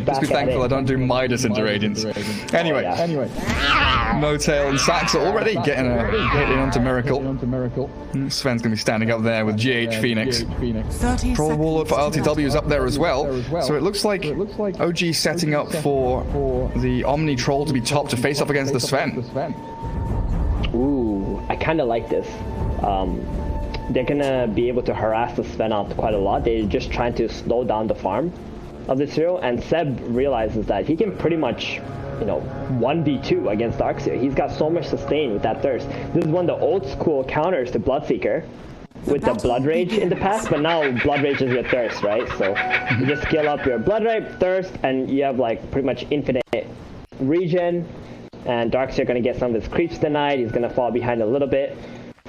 Just be thankful I don't do Midas into Radiance. Anyway, Notail and Sax are already getting a hit in onto Miracle. Sven's going to be standing up there with GH Phoenix. Troll Warlord for LTW is up there as well. So it looks like OG setting up for the Omni Troll to be top to face off against the Sven. Ooh, I kind of like this. They're going to be able to harass the Sven out quite a lot. They're just trying to slow down the farm of this hero, and Seb realizes that he can pretty much, 1v2 against Darkseer. He's got so much sustain with that Thirst. This is one of the old school counters to Bloodseeker with the Blood Rage in the past, but now Blood Rage is your Thirst, right? So you just skill up your Blood Rage, Thirst, and you have like pretty much infinite regen, and Darkseer going to get some of his creeps denied. He's going to fall behind a little bit.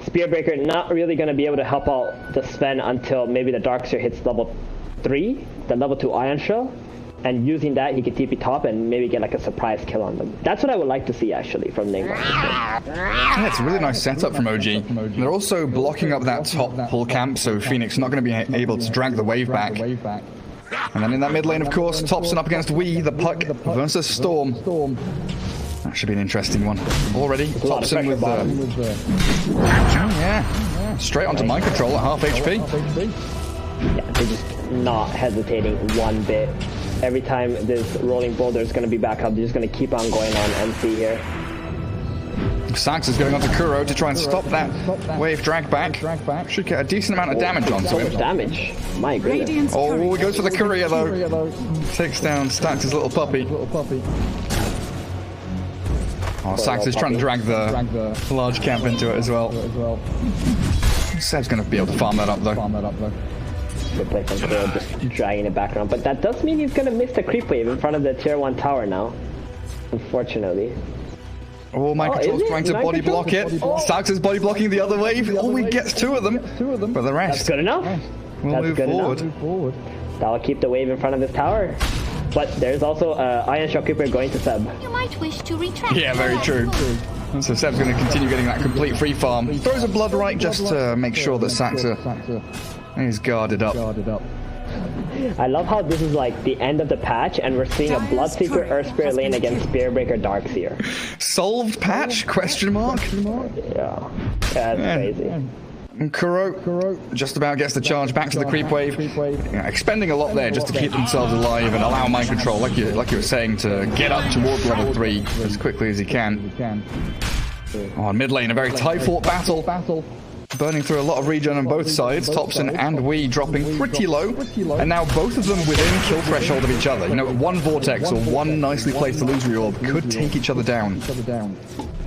Spearbreaker not really going to be able to help out the Sven until maybe the Darkseer hits level 3, the level 2 Ion Shell, and using that he can TP top and maybe get like a surprise kill on them. That's what I would like to see actually from Nigma. Yeah, it's a really nice setup from OG. They're also blocking up that top pull camp, so Phoenix not going to be able to drag the wave back. And then in that mid lane, of course, Thompson up against Wee, the Puck versus Storm. That should be an interesting one. Already, Thompson with straight onto mind control at half HP. Yeah, they're just not hesitating one bit. Every time this rolling boulder is going to be back up, they're just going to keep on going on MC here. Sax is going on to Kuro to try and stop that wave drag back. Should get a decent amount of damage onto him. So much damage. My goodness. Oh, he goes for the courier though. Takes down Stax' little puppy. Oh, Sax is trying to drag the large camp into it as well. Seb's going to be able to farm that up though. Good play from Kuro, just dragging it back around. But that does mean he's going to miss the creep wave in front of the tier 1 tower now. Unfortunately. Oh, Mind Control's trying to body block it. Sax is body blocking the other wave. Oh, he gets 2 of them. But the rest. That's good enough. We'll move forward. That'll keep the wave in front of this tower. But there's also Iron Shell Creeper going to Seb. You might wish to retract. Yeah, very true. So Seb's going to continue getting that complete free farm. He throws a Blood Right just to make sure that Saxa is guarded up. I love how this is like the end of the patch and we're seeing a Bloodseeker Earth Spirit lane against Spearbreaker Darkseer. Solved patch? Question mark? Yeah. That's crazy. And Kuro just about gets the charge back to the creep wave. Yeah, expending a lot there just to keep themselves alive and allow mind control, like you were saying, to get up towards level 3 as quickly as he can. Oh, mid lane, a very tight-fought battle. Burning through a lot of regen on both sides. Thompson and Wee dropping pretty low. And now both of them within kill threshold of each other. One Vortex or one nicely placed illusory orb could take each other down.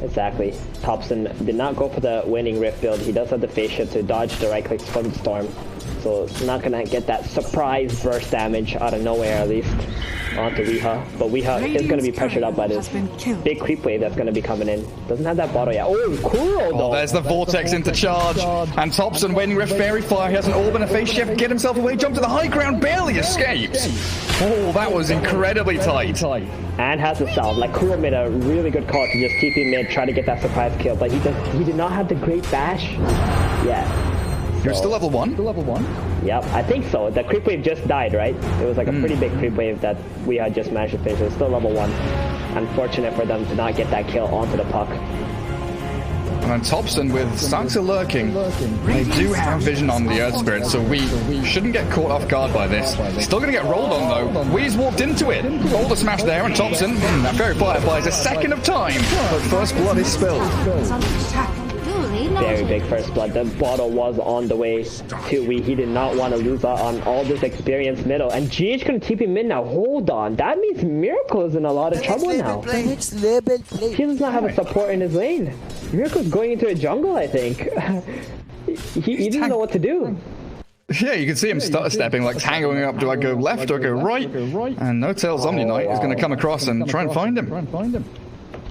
Exactly. Thompson did not go for the winning Rift build. He does have the face shield to dodge the right clicks from the Storm. So it's not going to get that surprise burst damage out of nowhere at least onto Weeha. But Weeha is going to be pressured up by this big creep wave that's going to be coming in. Doesn't have that bottle yet. Oh, Kuro though. Oh, there's the Vortex into charge. And Thompson winning Rift Fairy Fire. He has an orb and a face shift. Get himself away. Jump to the high ground. Barely escapes. Oh, that was incredibly tight. And has the salve. Like Kuro made a really good call to just TP mid, try to get that surprise kill. But he did not have the great bash yet. You're still level 1? Yep, I think so. The creep wave just died, right? It was like a pretty big creep wave that we had just managed to finish. It was still level 1. Unfortunate for them to not get that kill onto the puck. And then Thompson with Saxa lurking. They do have vision on the Earth Spirit, so we shouldn't get caught off guard by this. Still going to get rolled on though. Wee's walked into it. Boulder smash there, and Thompson, that Fairy Fire buys a second of time. But first blood is spilled. Very big first blood. The bottle was on the way to Wee. He did not want to lose out on all this experience middle. And GH can TP mid now. Hold on. That means Miracle is in a lot of trouble now. He does not have a support in his lane. Miracle's going into a jungle, I think. he doesn't know what to do. Yeah, you can see him stepping, like tangoing up. Do I go left or go right? And Notail's Omniknight is going to come across and try and find him.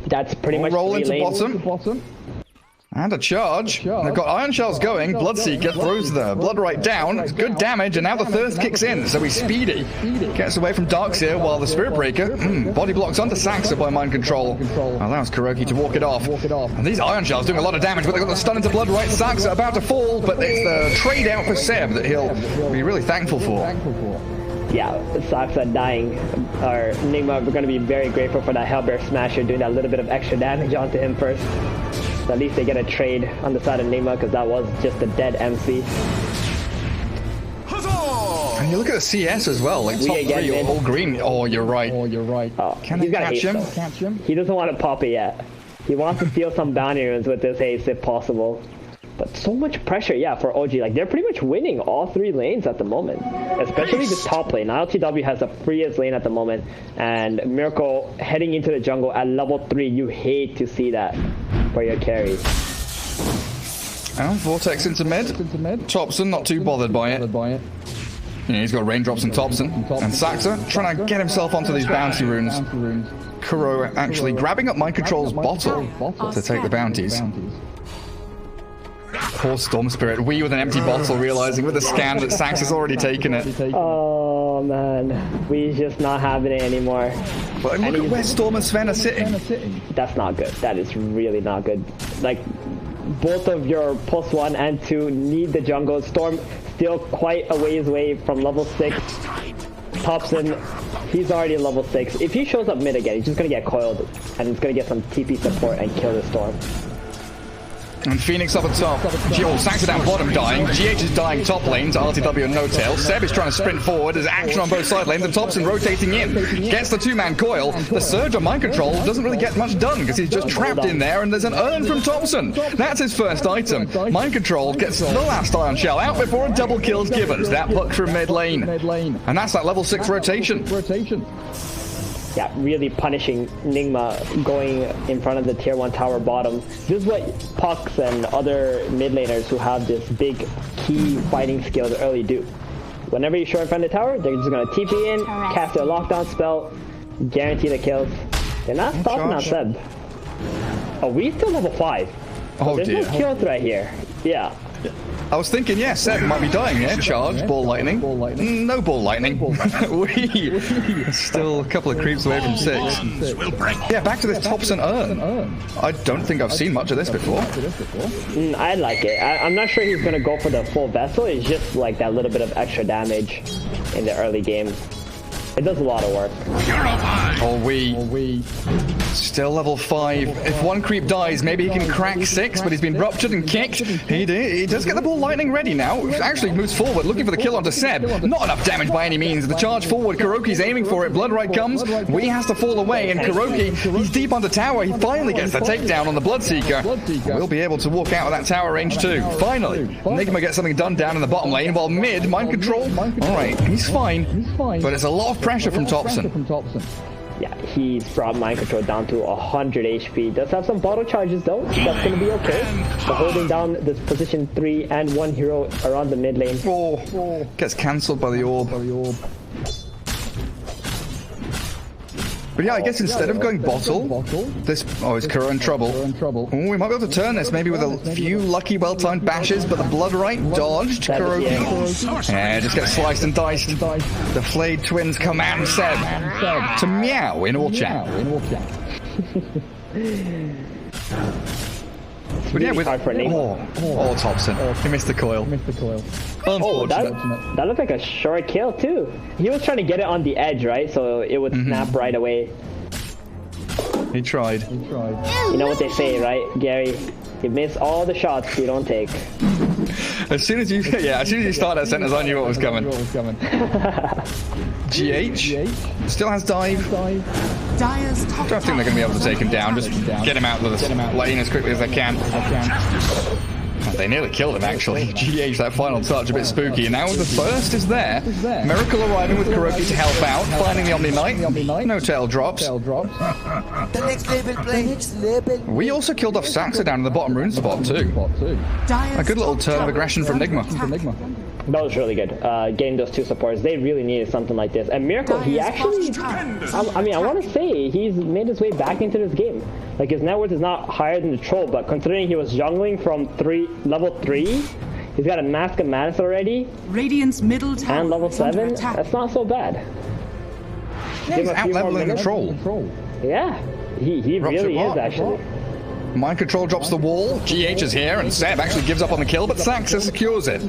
That's pretty much roll into lanes. bottom. And a charge. They've got Iron Shells going. Bloodseeker throws the Blood Right down. It's good damage, and now the Thirst kicks in. So he's speedy. Gets away from Darkseer while the Spirit Breaker body blocks onto Saxa by Mind Control. Allows Kuroki to walk it off. And these Iron Shells doing a lot of damage, but they've got the stun into Blood Right. Saxa about to fall, but it's the trade out for Seb that he'll be really thankful for. Yeah, Saksa dying. Or Nigma, we're going to be very grateful for that Hellbear Smasher doing that little bit of extra damage onto him first. So at least they get a trade on the side of Nigma because that was just a dead MC. And you look at the CS as well, like top three, all green. Oh, you're right. Oh, Can they catch him? He doesn't want to pop it yet. He wants to steal some bounty runes with this haste if possible. But so much pressure, yeah, for OG. Like, they're pretty much winning all 3 lanes at the moment. Especially the top lane. LTW has the freest lane at the moment. And Miracle heading into the jungle at level 3. You hate to see that for your carry. And Vortex into mid. Thompson not too bothered by it. Yeah, he's got raindrops and Thompson. And Saksa trying to get himself onto these bounty runes. Kuro actually grabbing up Mind Control's bottle to take the bounties. Poor Storm Spirit. We with an empty bottle, realizing with the scan that Sax has already taken it. Oh man, we just not having it anymore. But look at where Storm and Sven are sitting. That's not good. That is really not good. Like, both of your +1 and 2 need the jungle. Storm still quite a ways away from level 6. Thompson, he's already level 6. If he shows up mid again, he's just going to get coiled. And he's going to get some TP support and kill the Storm. And Phoenix up at top. Saksa down bottom dying. GH is dying top lanes. RTW and Notail. Seb is trying to sprint forward. There's action on both side lanes. And Thompson rotating in. Gets the 2-man coil. The surge on Mind Control doesn't really get much done because he's just trapped in there. And there's an urn from Thompson. That's his first item. Mind Control gets the last Ion Shell out before a double kill's given. That puck from mid lane. And that's that level 6 rotation. Yeah, really punishing Nigma going in front of the tier 1 tower bottom. This is what Pucks and other mid laners who have this big key fighting skills early do. Whenever you show in front of the tower, they're just going to TP in, cast their lockdown spell, guarantee the kills. They're not stopping on Seb. Oh, we still level 5. Oh, there's dear. no kill threat here. Yeah. I was thinking, yeah, Seb might be dying here. Charge, ball lightning. No ball lightning. Still a couple of creeps away from 6. Yeah, back to this Thompson urn. I don't think I've seen much of this before. I like it. I'm not sure he's going to go for the full vessel. It's just like that little bit of extra damage in the early game. It does a lot of work. Oh, we still level 5. If one creep dies, maybe he can crack 6, but he's been ruptured and kicked. He does get the ball lightning ready now. Actually moves forward, looking for the kill onto Seb. Not enough damage by any means. The charge forward, Kuroki's aiming for it. Bloodright comes. We has to fall away, and Kuroki, he's deep under tower. He finally gets the takedown on the Bloodseeker. We'll be able to walk out of that tower range too. Finally, Nigma gets something done down in the bottom lane, while mid, Mind Control. All right, he's fine, but it's a lot of pressure from Thompson. Yeah, he's brought Mind Control down to 100 HP. Does have some bottle charges though. That's going to be okay. But holding down this position 3 and 1 hero around the mid lane. Oh, gets cancelled by the orb. But yeah, I guess instead of going bottle, this... Oh, is Kuro in trouble? Oh, we might be able to turn this, maybe with a few lucky well-timed bashes, but the Bloodright dodged. Kuroki. Yeah, just gets sliced and diced. The Flayed Twins command Seb to meow in all chat. But yeah, with Thompson, he missed the coil. Oh, that looked like a short kill too. He was trying to get it on the edge, right? So it would snap right away. He tried. You know what they say, right, Gary? You miss all the shots you don't take. As soon as you start that sentence, I knew what was coming. GH still has dive. Don't think they're going to be able to take him down. Just get him out of the lane as quickly as they can. They nearly killed him, actually. GH, that final touch, a bit spooky. And now the burst is there. Miracle arriving with Kuroki to help out, finding the Omniknight. Notail drops. We also killed off Saksa down in the bottom rune spot, too. A good little turn of aggression from Nigma. That was really good. Getting those 2 supports, they really needed something like this. And Miracle, he actually, I mean, I want to say he's made his way back into this game. Like, his net worth is not higher than the Troll, but considering he was jungling from level 3, he's got a Mask of Madness already, Radiant's middle tower and level 7. That's not so bad. Yeah, he's out-leveling the Troll. Yeah, he really is, actually. Mind Control drops the wall. GH is here, and Seb actually gives up on the kill, but Saxa secures it.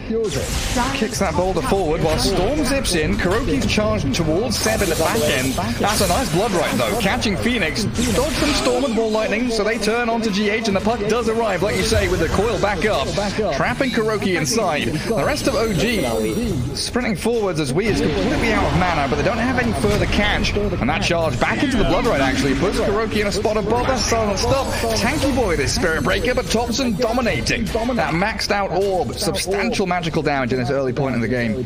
Kicks that boulder forward while Storm zips in. Kuroki's charged towards Seb in the back end. That's a nice blood right, though. Catching Phoenix. Dodge from Storm and Ball Lightning, so they turn onto GH, and the puck does arrive, like you say, with the coil back up. Trapping Kuroki inside. The rest of OG sprinting forwards as we is completely out of mana, but they don't have any further catch. And that charge back into the blood right actually puts Kuroki in a spot of bother. Silent stop. Tanky boy this Spirit Breaker, but Thompson dominating. That maxed out orb. Substantial magical damage in this early point in the game.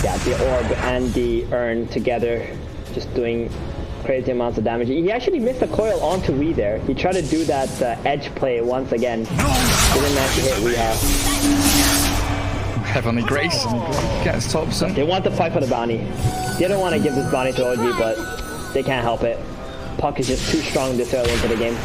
Yeah, the orb and the urn together just doing crazy amounts of damage. He actually missed a coil onto Wee there. He tried to do that edge play once again. Didn't manage to hit Wee. Heavenly Grace gets Thompson. They want the fight for the bounty. They don't want to give this bounty to OG, but they can't help it. Puck is just too strong this early into the game.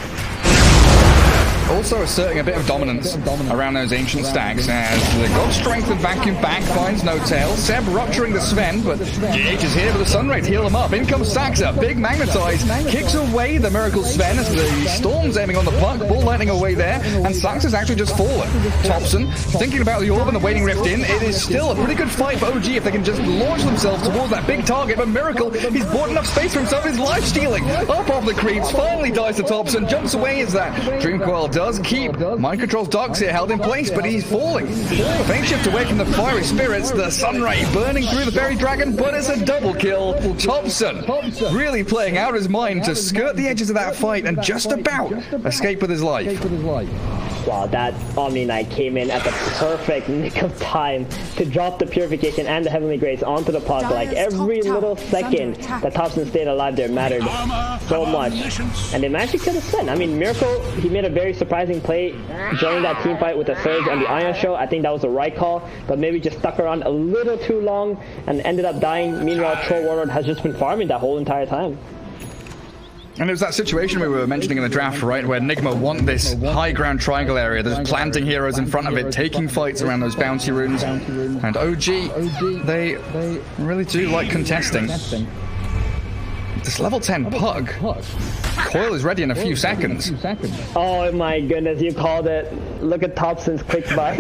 Also asserting a bit of dominance around those ancient stacks as the God Strength and Vacuum back finds Notail. Seb rupturing the Sven, but GH is here for the Sunray to heal him up. In comes Saxa, big magnetize, kicks away the Miracle Sven as the Storm's aiming on the puck, Ball Lightning away there, and Saxa's actually just fallen. Thompson thinking about the orb and the Waiting Rift in. It is still a pretty good fight for OG if they can just launch themselves towards that big target, but Miracle, he's bought enough space for himself, he's life stealing. Up off the creeps, finally dies to Thompson, jumps away as that Dream Coil does keep Mind Control's dogs here held in place, but he's falling. Fame shift away from the fiery spirits, the Sunray burning through the Berry Dragon, but it's a double kill. Thompson really playing out his mind to skirt the edges of that fight and just about escape with his life. Wow, that Omniknight came in at the perfect nick of time to drop the Purification and the Heavenly Grace onto the puck. Like every little second that Thompson stayed alive there mattered so much. And they managed to kill the Sven. I mean, Miracle, he made a very surprising play joining that team fight with the Surge and the Ion Show. I think that was the right call, but maybe just stuck around a little too long and ended up dying. Meanwhile, Troll Warlord has just been farming that whole entire time. And it was that situation we were mentioning in the draft, right, where Nigma want this high ground triangle area. There's planting heroes in front of it, taking fights around those bounty runes. And OG, they really do like contesting. This level 10 pug. Coil is ready in a few seconds. Oh my goodness, you called it. Look at Thompson's quick buy.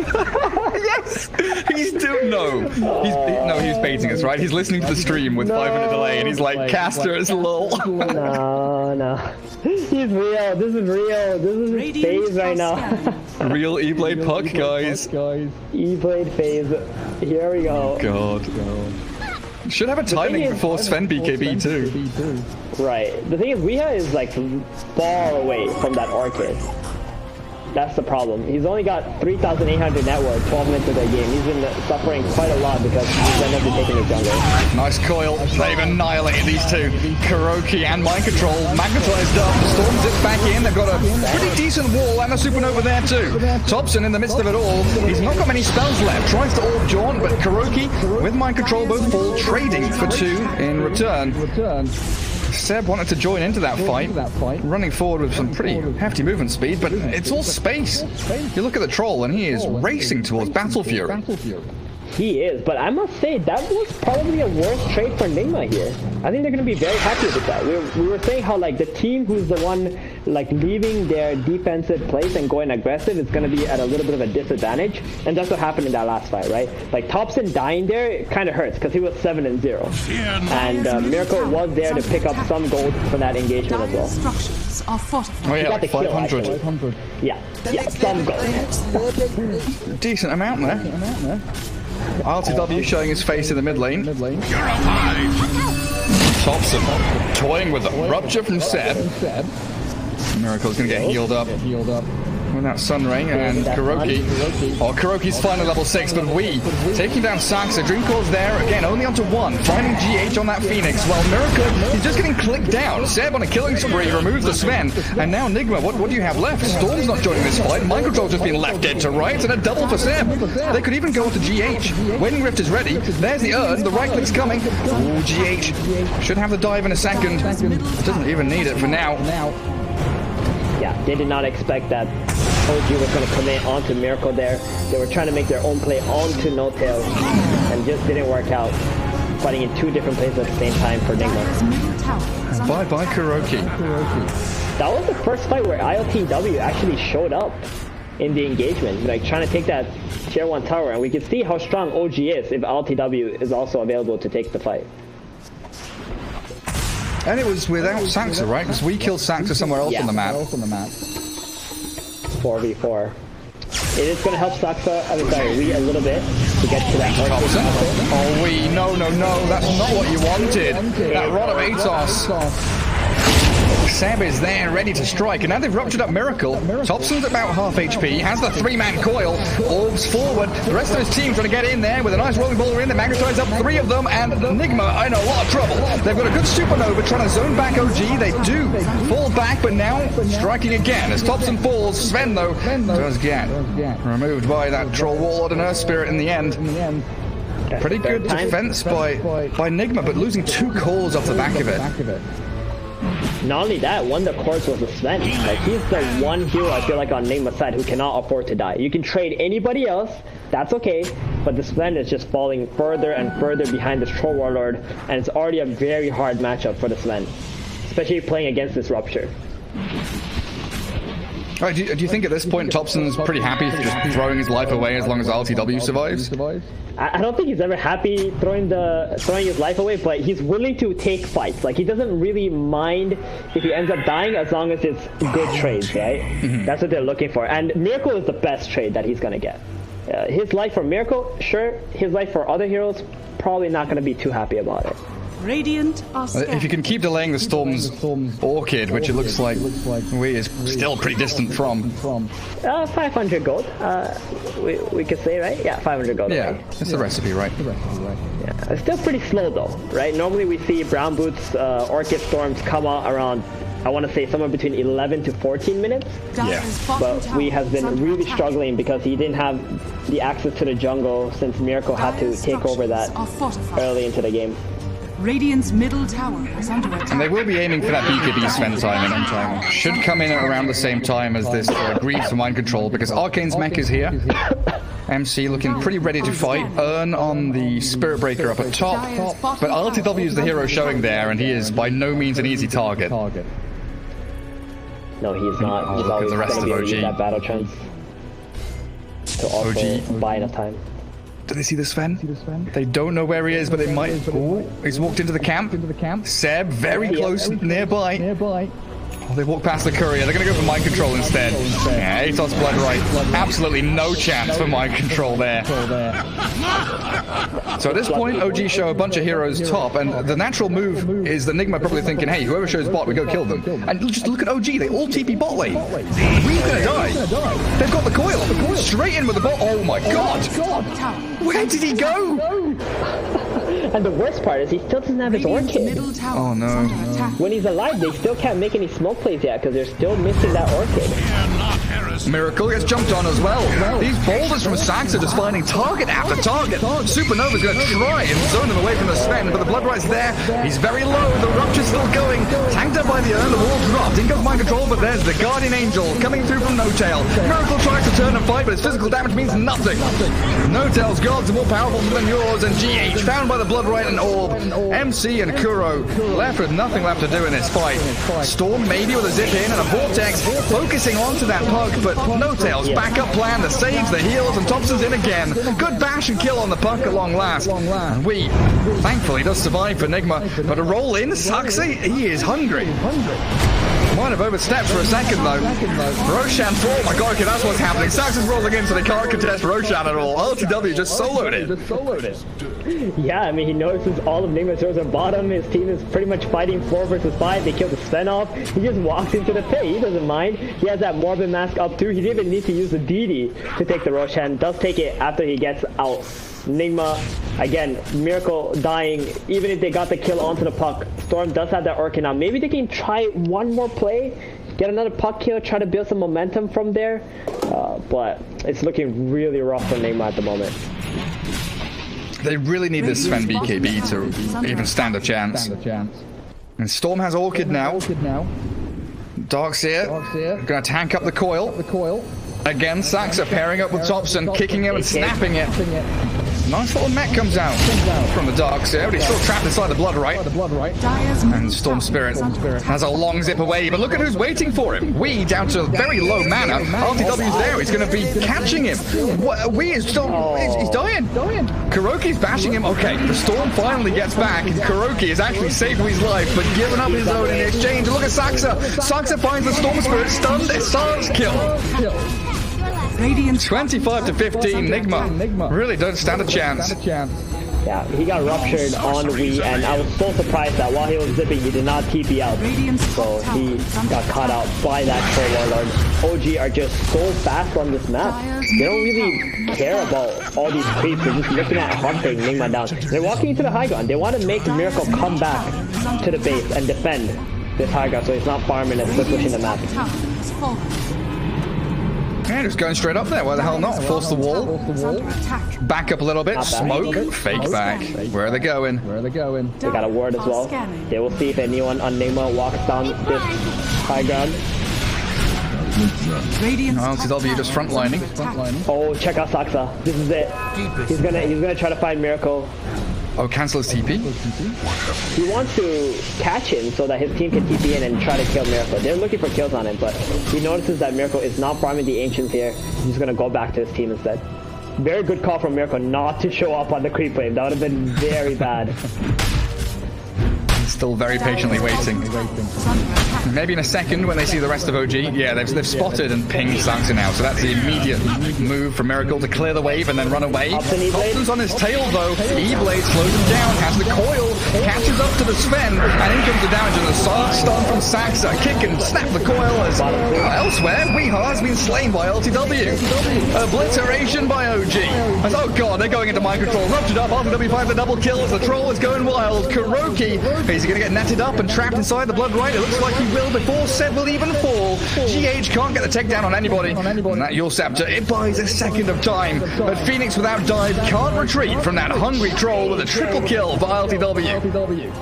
Yes! He's doing he's baiting us, right? He's listening to the stream with 5-minute delay and he's like, caster is lol. No. He's real. This is real. This is his phase right now. Real E-Blade puck, guys. E-Blade phase. Here we go. God. Should have a timing before Sven BKB too. Right. The thing is, Weeha is like far away from that Orchid. That's the problem. He's only got 3,800 net worth 12 minutes of the game. He's been suffering quite a lot because he's ended up taking his jungle. Nice coil. They've annihilated these two. Kuroki and Mind Control magnetized up. Storm zips back in. They've got a pretty decent wall and a supernova there too. Thompson in the midst of it all. He's not got many spells left. Tries to orb jaunt, but Kuroki with Mind Control both fall, trading for 2 in return. Seb wanted to join into that fight, running forward with some pretty hefty movement speed, but it's all space. You look at the troll and he is racing towards Battle Fury. He is, but I must say that was probably a worse trade for Nigma here. I think they're going to be very happy with that. We were saying how like the team who's the one like leaving their defensive place and going aggressive is going to be at a little bit of a disadvantage, and that's what happened in that last fight, right? Like Thompson dying there kind of hurts because he was 7-0, and Miracle was there to pick up some gold from that engagement as well. Oh yeah, like 500. Yeah, some gold. Decent amount there. RTW showing his face in the mid lane. Thompson toying with a rupture from Seb. Miracle's gonna get healed up with that Sunray and Kuroki. Oh, Kuroki's finally level 6, but we taking down Saxa. Dreamcore's there again, only onto 1. Finding GH on that Phoenix. Well, Miracle, he's just getting clicked down. Seb on a killing spree removes the Sven, and now Nigma. What do you have left? Storm's not joining this fight. Mind Control's just been left dead to right, and a double for Seb. They could even go to GH. Waiting Rift is ready. There's the urn. The right click's coming. Ooh, GH should have the dive in a second. Doesn't even need it for now. Yeah, they did not expect that OG was going to commit onto Miracle there. They were trying to make their own play onto Notail and just didn't work out. Fighting in 2 different places at the same time for Nigma. Bye-bye, Kuroki. that was the first fight where ILTW actually showed up in the engagement, like trying to take that tier 1 tower, and we can see how strong OG is if ILTW is also available to take the fight. And it was without Saxa, right? Because we killed Saxa somewhere else on the map. 4v4. It is going to help Saxa, we a little bit to get to that. Oh, we, no, that's not what you wanted. That rod of Atos. Seb is there, ready to strike, and now they've ruptured up Miracle. Thompson's about half HP, has the 3-man coil, orbs forward. The rest of his team trying to get in there with a nice rolling ball in. The magnetize up 3 of them, and Nigma are in a lot of trouble. They've got a good supernova trying to zone back OG. They do fall back, but now striking again as Thompson falls. Sven, though, does get removed by that Troll Warlord and Earth Spirit in the end. Pretty good defense by Nigma, but losing 2 cores off the back of it. Not only that, one of the cores was the Sven. Like, he's the one hero I feel like on Nigma's side who cannot afford to die. You can trade anybody else, that's okay, but the Sven is just falling further and further behind this Troll Warlord, and it's already a very hard matchup for the Sven, especially playing against this Rupture. Right, do you think at this point Thompson's pretty happy for just throwing his life away as long as LTW survives? I don't think he's ever happy throwing his life away, but he's willing to take fights. Like, he doesn't really mind if he ends up dying as long as it's good trades, right? That's what they're looking for. And Miracle is the best trade that he's gonna get. His life for Miracle, sure. His life for other heroes, probably not gonna be too happy about it. Radiant are scared. If you can keep delaying the Storm's Orchid, which it looks like we is still pretty distant from. 500 gold. We could say, right? Yeah, 500 gold. Yeah, that's the recipe, right? Yeah, it's still pretty slow though, right? Normally we see Brown Boots Orchid Storms come out around, I want to say somewhere between 11 to 14 minutes. Yeah. But we have been really struggling because he didn't have the access to the jungle since Miracle had to take over that early into the game. Radiant's middle tower is under attack. And they will be aiming for that BKB Sven timing. Should come in at around the same time as this Greed for Mind Control, because Arcane's mech is here. MC looking pretty ready to fight. Earn on the Spirit Breaker up at top. But LTW is the hero showing there, and he is by no means an easy target. No, he's not. He's always going to be able to use that battle trance to also buy enough time. Do they see the Sven? They don't know where he is, but they might. Oh, he's walked into the camp. Seb, very close, nearby. Oh, they walk past the courier. They're going to go for mind control instead. Yeah, Atos Blood right. Absolutely no chance for mind control there. So at this point, OG show a bunch of heroes top, and the natural move is that Nigma probably thinking, hey, whoever shows bot, we go kill them. And just look at OG. They all TP bot lane. We're going to die. They've got the coil. Straight in with the bot. Oh my god. Where did he go? And the worst part is he still doesn't have his Orchid. Oh no. When he's alive, they still can't make any smoke plays yet because they're still missing that Orchid. Miracle gets jumped on as well. These boulders from Sax are just finding target after target. Supernova's going to try and zone him away from the Sven, but the Blood Right's there. He's very low. The Rupture's still going. Tanked up by the Urn. The wall dropped. In goes Mind Control, but there's the Guardian Angel coming through from Notail. Miracle tries to turn and fight, but his physical damage means nothing. Notail's gods are more powerful than yours, and GH found by the Blood Right and Orb. MC and Kuro left with nothing left to do in this fight. Storm maybe with a zip in and a Vortex focusing onto that puck, but Notail's backup plan, the saves, the heals, and Thompson's in again. Good bash and kill on the puck at long last. And we, thankfully, does survive for Nigma, but a roll in, Saxy, he is hungry. Might have overstepped for a second though. Roshan, oh my god, okay, that's what's happening. Saxon's rolling in so they can't contest Roshan at all. LTW just soloed it. Yeah, I mean, he notices all of Nigma's heroes at bottom. His team is pretty much fighting 4 versus 5. They killed the Sven off. He just walks into the pit. He doesn't mind. He has that Morbid Mask up too. He didn't even need to use the DD to take the Roshan. Does take it after he gets out. Nigma, again, Miracle dying. Even if they got the kill onto the puck, Storm does have that Orchid now. Maybe they can try one more play, get another puck kill, try to build some momentum from there. But it's looking really rough for Nigma at the moment. They really need this Sven BKB to even stand a chance. And Storm has Orchid now. Darkseer gonna tank up the coil. Again, Saxa pairing up with Thompson, kicking him and snapping it. Nice little mech comes out from the dark seer, but he's still trapped inside the blood right. And Storm Spirit has a long zip away, but look at who's waiting for him. We down to very low mana. RTW's there. He's going to be catching him. We is still he's dying. Kuroki's bashing him. Okay, the Storm finally gets back. Kuroki is actually saving his life, but giving up his own in exchange. Look at Saxa. Saxa finds the Storm Spirit stunned. It starts kill. 25 to 15, Nigma really don't stand a chance. Yeah, he got ruptured on Wii, and I was so surprised that while he was zipping, he did not TP out. So he got caught out by that Troll Warlord. OG are just so fast on this map. They don't really care about all these creeps. They're just looking at hunting Nigma down. They're walking into the high ground. They want to make Miracle come back to the base and defend this high ground so he's not farming and pushing the map. Yeah, just going straight up there. Why the hell not? Force the wall. Back up a little bit. Smoke. Fake back. Where are they going? They got a ward as well. They will see if anyone on Nigma walks down this high ground. LTW just frontlining. Oh, check out Saxa. This is it. He's gonna try to find Miracle. Oh, cancel his TP? He wants to catch him so that his team can TP in and try to kill Miracle. They're looking for kills on him, but he notices that Miracle is not farming the Ancients here. He's going to go back to his team instead. Very good call from Miracle not to show up on the creep wave. That would have been very bad. Still very patiently waiting. Maybe in a second when they see the rest of OG. Yeah, they've spotted and pinged Saxa now, so that's the immediate move from Miracle to clear the wave and then run away. Topson's on his tail though. E-Blade slows him down, has the coil, catches up to the Sven, and in comes the damage and the soft stun from Saxa. Kick and snap the coil as elsewhere. Weeha has been slain by LTW. Obliteration by OG. As, oh god, they're going into mind control. Ruptured up, RTW finds the double kill as the troll is going wild. Kuroki, is he going to get netted up and trapped inside the blood right? It looks like he will before Seb will even fall. GH can't get the takedown on anybody. And that Your Scepter, it buys a second of time. But Phoenix without dive can't retreat from that hungry troll with a triple kill for LTW.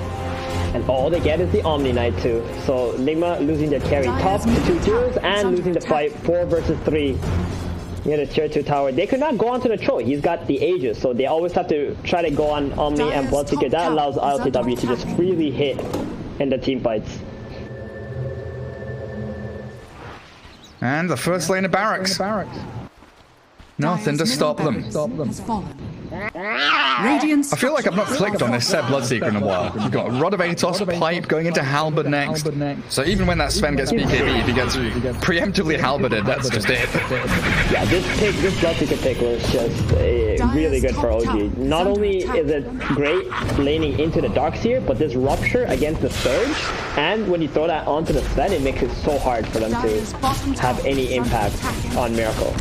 And all they get is the Omniknight too. So Nigma losing their carry top to 2 zeros and losing the fight 4 versus 3. Near the tier 2 tower. They could not go onto the troll. He's got the Aegis, so they always have to try to go on Omni and Bloodseeker. That allows LTW to just freely hit in the team fights. And the first lane of barracks. Nothing to stop them. I feel like I've not clicked on this Seb Bloodseeker in a while. You've got Rod of Atos, Pipe, going into Halberd next. So even when that Sven gets BKB, if he gets preemptively Halberded, that's just it. Yeah, this Bloodseeker pick was just really good for OG. Not only is it great laning into the Darkseer, but this Rupture against the Surge, and when you throw that onto the Sven, it makes it so hard for them to have any impact on Miracle.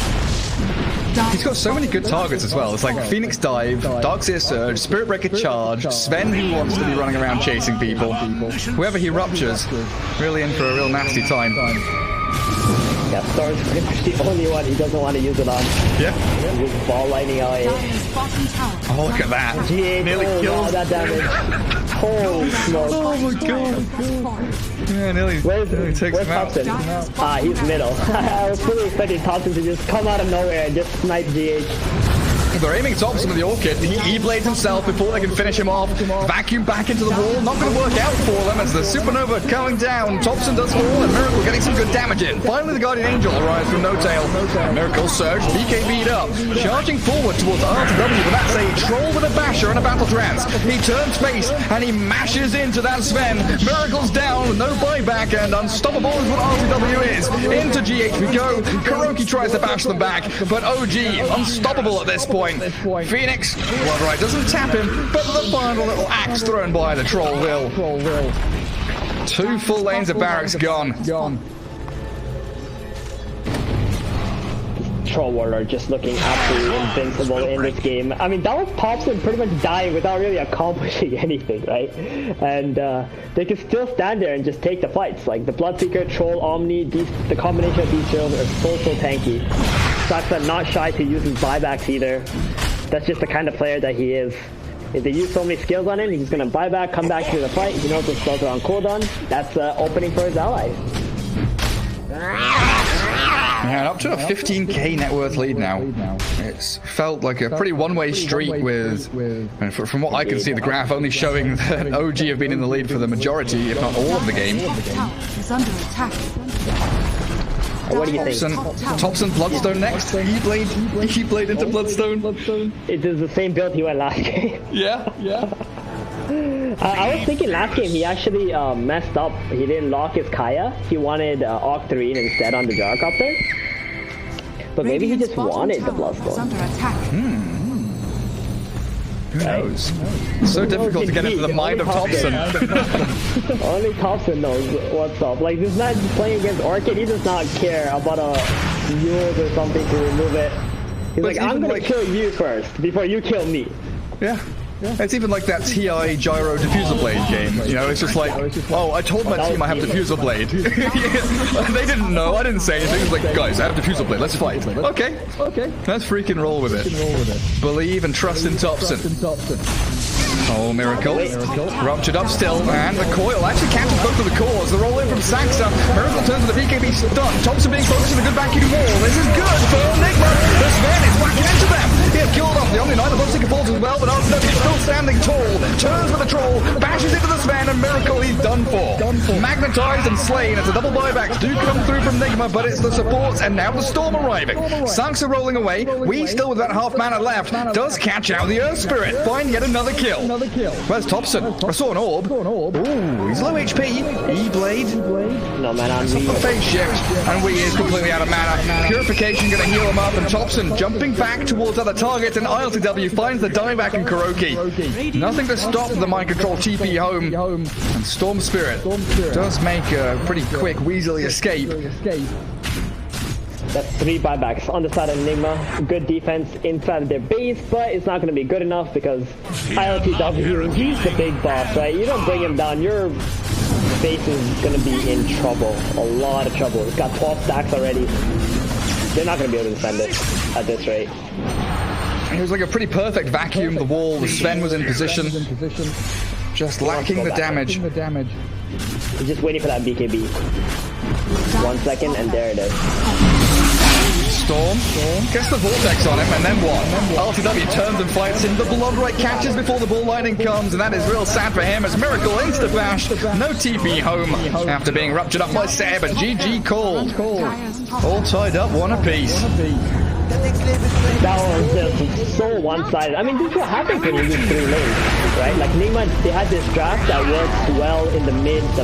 He's got so many good targets as well. It's like Phoenix Dive, Darkseer Surge, Spirit Breaker Charge, Sven who wants to be running around chasing people. Whoever he ruptures, really in for a real nasty time. Yeah, Storm's pretty much the only one he doesn't want to use it on. Yeah. He's just ball lining LA. Oh, look at that. Nearly killed that damage. Holy smoke. Oh my god. Yeah, nearly takes him out. Thompson? He's middle. I was fully expecting Thompson to just come out of nowhere and just snipe GH. They're aiming Thompson with the Orchid. He E-blades himself before they can finish him off. Vacuum back into the wall. Not going to work out for them as the Supernova coming down. Thompson does fall and Miracle getting some good damage in. Finally, the Guardian Angel arrives from Notail. Miracle Surge, BKB'd up. Charging forward towards RTW, but that's a troll with a basher and a battle trance. He turns face and he mashes into that Sven. Miracle's down with no buyback and unstoppable is what RTW is. Into GH we go. Kuroki tries to bash them back, but OG unstoppable at this point. Phoenix, Bloodright doesn't tap him, but the final little axe thrown by the troll will. 2 full lanes of barracks gone. Troll Warlord just looking absolutely invincible in this game. I mean, that was Thompson pretty much dying without really accomplishing anything, right? And they can still stand there and just take the fights. Like the Bloodseeker, Troll, Omni, the combination of these heroes are so tanky. Saxa not shy to use his buybacks either. That's just the kind of player that he is. If they use so many skills on him, he's going to buy back, come back to the fight. He knows the spells are on cooldown. That's opening for his allies. Yeah, and up to a 15k net worth lead now. It's felt like a pretty one-way street with, and from what I can see, the graph only showing that OG have been in the lead for the majority, if not all of the game. Is under attack. What do you think? Thompson, Bloodstone next. He played into Bloodstone. It is the same build he went last game. Yeah. I was thinking last game he actually messed up. He didn't lock his Kaya. He wanted Octarine instead on the Gyrocopter. But maybe he just wanted the Bloodstone. Who knows? It's so difficult to get into the mind of Thompson. Only Thompson knows what's up. Like, this man playing against Orchid, he does not care about a Mule or something to remove it. He's like, I'm gonna kill you first before you kill me. Yeah. It's even like that TI Gyro Diffuser Blade game. You know, it's just like, oh, I told my team I have Diffuser Blade. They didn't know. I didn't say anything. It was like, guys, I have Diffuser Blade. Let's fight. Okay. Let's freaking roll with it. Believe and trust in Thompson. Oh, Miracle. Ruptured up still, and the coil actually cancels both of the cores. The roll in from Saxa. Miracle turns to the BKB stun. Thompson being focused on the good vacuum wall. This is good for Nigma. The Sven is whacking into them. He has killed off the Omniknight. The Boxing falls as well, but RW still standing tall. Turns with the troll, bashes into the Sven, and Miracle, he's done for. Magnetized and slain as the double buybacks do come through from Nigma, but it's the supports and now the Storm arriving. Saxa rolling away. We still with about half mana left. Does catch out the Earth Spirit. Find yet another kill. Where's Thompson? I saw an orb. Ooh, he's low HP. E-Blade. No, man, I'm the phase shift, and Wee is completely out of mana. Purification gonna heal him up, and Thompson jumping back towards other targets, and ILTW finds the dieback in Kuroki. Nothing to stop the mind control TP home, and Storm Spirit does make a pretty quick Weasley escape. That's 3 buybacks on the side of Nigma. Good defense inside of their base, but it's not going to be good enough because ILTW, he's the big boss, right? You don't bring him down, your base is going to be in trouble. A lot of trouble. It's got 12 stacks already. They're not going to be able to defend it at this rate. It was like a pretty perfect vacuum. The wall, the Sven was in position. Just lacking the damage. He's just waiting for that BKB. 1 second, and there it is. Storm gets the vortex on him, and then what? LTW turns and fights him. The blood right catches before the ball lightning comes, and that is real sad for him as Miracle insta-bash. No TP home after being ruptured up by Seb, and GG called. All tied up, one apiece. That was just so one-sided. I mean, this is what happens when you lose 3 lanes, right? Like Nigma, they had this draft that works well in the mid, the